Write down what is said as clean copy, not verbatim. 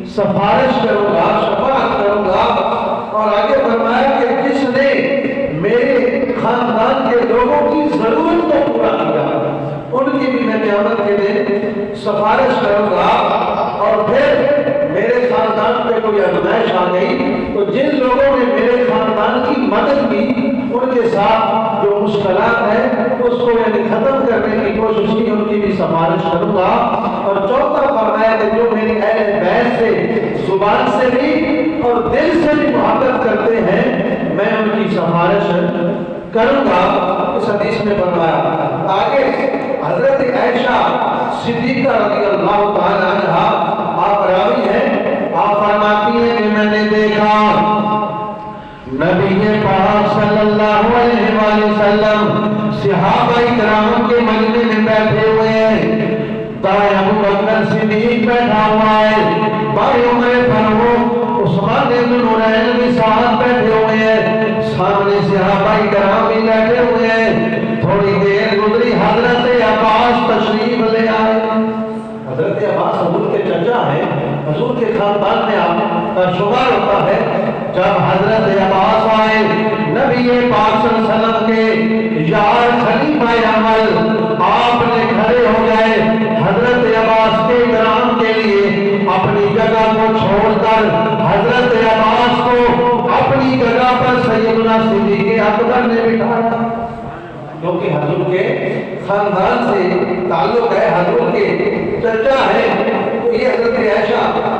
سفارش کروں گا، شفاعت کروں گا۔ اور آگے فرمایا کہ جس نے میرے خاندان کے لوگوں کی ضرورت کو پورا کیا ان کی بھی میں قیامت کے دن سفارش کروں گا۔ اور پھر میرے خاندان پہ کوئی آزمائش آ گئی تو جن لوگوں نے میرے خاندان کی مدد کی ان کے ساتھ جو مشکلات ہیں اس کو یعنی ختم کرنے کی کوشش کی، ان کی بھی سفارش کروں گا۔ اور چوتھا فرمایا کہ جو میری اہل بیت سے زبان سے بھی اور دل سے بھی محبت کرتے ہیں میں ان کی سفارش کروں گا۔ اس حدیث میں فرمایا۔ آگے حضرت عائشہ صدیقہ رضی اللہ تعالی عنہا آپ راوی ہیں، آپ فرماتی ہیں کہ میں نے دیکھا نبی پاک صلی اللہ علیہ وآلہ وسلم صحابہ کرام کے مجمع میں بیٹھے ہوئے ہیں، دائیں ابو بکر صدیق بیٹھا ہوا ہے، بائیں عمر فاروق عثمان بن نورین بھی ساتھ بیٹھے ہوئے ہیں، سامنے صحابہ کرام بھی بیٹھے ہوئے ہیں۔ تھوڑی دیر گزری حضرت عباس تشریف لے آئے۔ حضرت عباس حضور کے چچا ہیں، حضور کے خاندان میں آپ کا شمار ہوتا ہے۔ جب حضرت عباس آئے نبی پاک صلی اللہ علیہ وسلم کے یار خلیفہ اول آپ نے کھڑے ہو گئے، حضرت عباس کے احترام کے لیے اپنی جگہ کو چھوڑ کر حضرت عباس کو اپنی جگہ پر سیدنا صدیق اکبر نے بٹھایا، کیونکہ حضور کے خاندان سے تعلق ہے، حضور کے چچا ہے۔ یہ حضرت عائشہ